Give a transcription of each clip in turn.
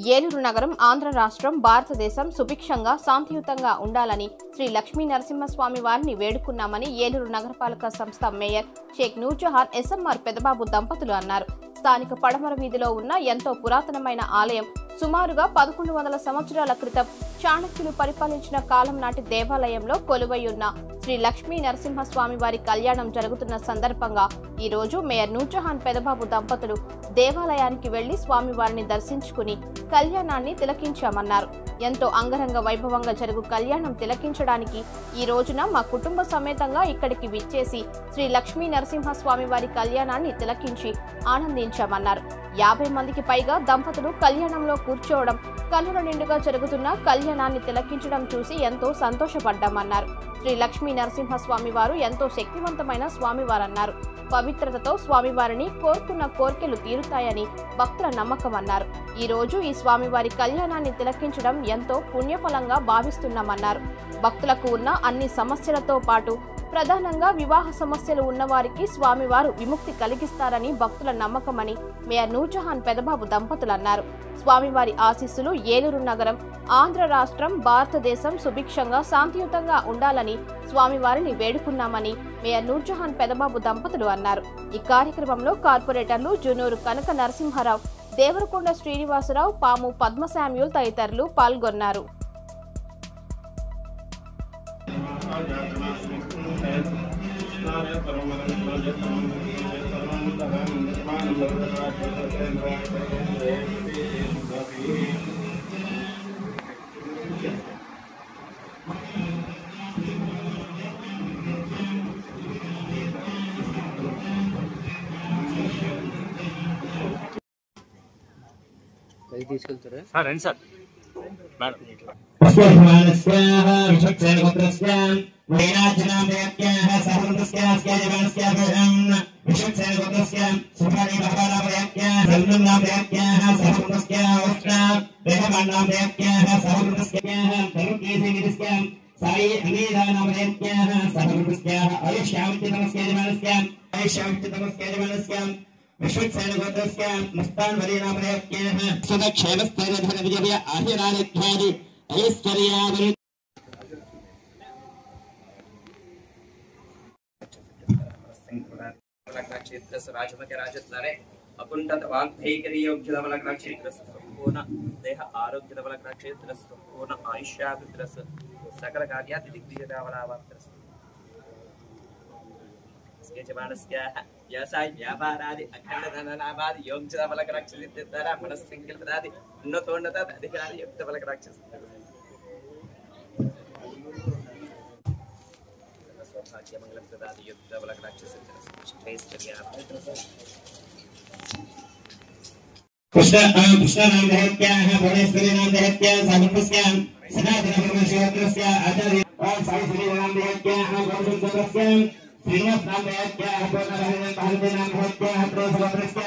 ఏలూరు నగరం ఆంధ్ర రాష్ట్రం భారతదేశం సుభిక్షంగా శాంతియుతంగా ఉండాలని శ్రీ లక్ష్మీ నరసింహస్వామి వారిని వేడుకున్నామని ఏలూరు నగరపాలక సంస్థ మేయర్ షేక్ నూర్జహాన్ ఎస్ఎంఆర్ పెదబాబు దంపతులు అన్నారు. స్థానిక పడమర వీధిలో ఉన్న ఎంతో పురాతనమైన ఆలయం సుమారుగా 1100 సంవత్సరాల క్రితం చాణక్యులు పరిపాలించిన కాలం నాటి దేవాలయంలో కొలువై ఉన్న శ్రీ లక్ష్మీ నరసింహస్వామి వారి కళ్యాణం జరుగుతున్న సందర్భంగా ఈ రోజు మేయర్ నూర్జహాన్ పెదబాబు దంపతులు దేవాలయానికి వెళ్లి స్వామివారిని దర్శించుకుని కళ్యాణాన్ని తిలకించామన్నారు. ఎంతో అంగరంగ వైభవంగా జరుగు కళ్యాణం తిలకించడానికి ఈ రోజున మా కుటుంబ సమేతంగా ఇక్కడికి విచ్చేసి శ్రీ లక్ష్మీ నరసింహస్వామి వారి కళ్యాణాన్ని తిలకించి ఆనందించామన్నారు. 50 మందికి పైగా దంపతులు కళ్యాణంలో కూర్చోవడం, కన్నుల నిండుగా జరుగుతున్న కళ్యాణాన్ని తిలకించడం చూసి ఎంతో సంతోషపడ్డామన్నారు. శ్రీ లక్ష్మీ నరసింహస్వామి వారు ఎంతో శక్తివంతమైన స్వామివారన్నారు. పవిత్రతతో స్వామివారిని కోరుకున్న కోర్కెలు తీరుతాయని భక్తుల నమ్మకమన్నారు. ఈ రోజు ఈ స్వామివారి కళ్యాణాన్ని తిలకించడం ఎంతో పుణ్యఫలంగా భావిస్తున్నామన్నారు. భక్తులకు ఉన్న అన్ని సమస్యలతో పాటు ప్రధానంగా వివాహ సమస్యలు ఉన్నవారికి స్వామివారు విముక్తి కలిగిస్తారని భక్తుల నమ్మకమని మేయర్ నూర్జహాన్ పెదబాబు దంపతులు అన్నారు. స్వామివారి ఆశీస్సులు ఏలూరు నగరం, ఆంధ్ర రాష్ట్రం, భారతదేశం సుభిక్షంగా శాంతియుతంగా ఉండాలని స్వామివారిని వేడుకున్నామని మేయర్ నూర్జహాన్ పెదబాబు దంపతులు అన్నారు. ఈ కార్యక్రమంలో కార్పొరేటర్లు జునూరు కనక నరసింహారావు, దేవరకొండ శ్రీనివాసరావు, పాము పద్మ శామ్యూల్ తదితరులు పాల్గొన్నారు. రండి సార్ మేడం. రాజమకి రాజత్లరే అకుంఠత వాగ్భైకర్యోగ్యధవల క్షేత్రస్ సంపూర్ణ దేహ ఆరోగ్యధవల క్షేత్రస్ సంపూర్ణ ఆయుష్యాభిద్రస్ సకల కార్యాది దిగ్విజయధావలావాప్తరస్ యజమానస్య వ్యవసాయ వ్యాపారాది అఖండ ధనలాభాది యోగ్యధవల క్షేత్ర మనస్సంకల్పదాది ఉన్నతోన్నత అధికారి యుక్తవల క్షేత్ర సౌభాగ్యమంగళం ప్రదాది యుక్తవల క్షేత్ర कृष्ण नाम देहत्याः भुवनेश्वरी नाम देहत्याः साधुस्य सनातन परमेश्वरस्य आचार्य और सावित्री नाम देहत्याः गौरवस्य श्रीनिवास नाम देहत्याः पूर्णरहित भारती नाम देहत्याः प्रोसवत्रस्य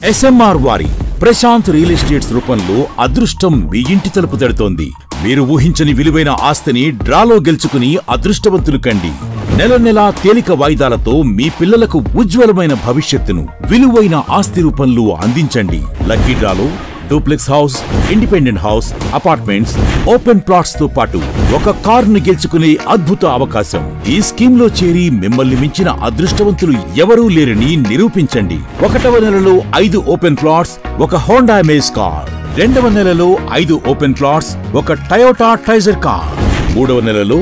SMR వారి ప్రశాంత్ రియల్ ఎస్టేట్స్ రూపంలో అదృష్టం మీ ఇంటి తలుపు తడుతోంది. మీరు ఊహించని విలువైన ఆస్తిని డ్రాలో గెలుచుకుని అదృష్టవంతులు కండి. నెల నెలా తేలిక వాయిదాలతో మీ పిల్లలకు ఉజ్వలమైన భవిష్యత్తును విలువైన ఆస్తి రూపంలో అందించండి. లక్కీ డ్రాలో duplex house, independent house, apartments, open plots తో పాటు ఒక కారును గెలుచుకునే అద్భుత అవకాశం. ఈ స్కీమ్ లో చేరి మిమ్మల్ని మించిన అదృష్టవంతులు ఎవరూ లేరని నిరూపించండి. 1వ నెలలో 5 ఓపెన్ ప్లాట్స్, ఒక హోండా అమేజ్ కార్. 2వ నెలలో 5 ఓపెన్ ప్లాట్స్, ఒక టయోటా ట్రైజర్ కార్. 3వ నెలలో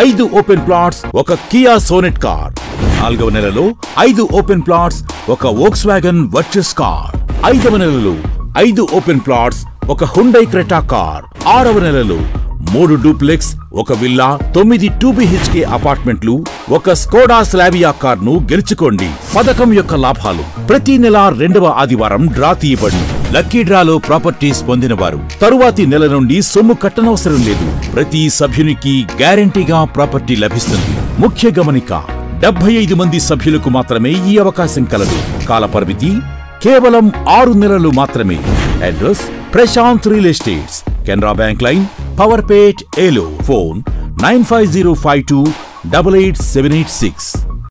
5 ఓపెన్ ప్లాట్స్, ఒక కియా సోనెట్ కార్. 4వ నెలలో 5 ఓపెన్ ప్లాట్స్, ఒక వోక్స్వాగన్ వర్చస్ కార్. 5వ నెలలో 5 ఓపెన్ ప్లాట్స్, ఒక హుండై క్రెటా కార్. 6వ నెలలో 3 డూప్లెక్స్, ఒక విల్లా, 9 2BHK అపార్ట్మెంట్లు, ఒక స్కోడా స్లావియా కార్ను గెలుచుకోండి. పథకం యొక్క లాభాలు: ప్రతి నెల 2వ ఆదివారం డ్రా తీయబడును. లక్కీ డ్రాలో ప్రాపర్టీస్ పొందినవారు తరువాతి నెల నుండి సొమ్ము కట్టనవసరం లేదు. ప్రతి సభ్యునికి గ్యారంటీగా ప్రాపర్టీ లభిస్తుంది. ముఖ్య గమనిక: 75 మంది సభ్యులకు మాత్రమే ఈ అవకాశం కలదు. కాల పరిమితి కేవలం 6 నెలలు మాత్రమే. Address: Prashanth real estates, Canara bank line, Powerpet, Eluru. Phone 9505288786.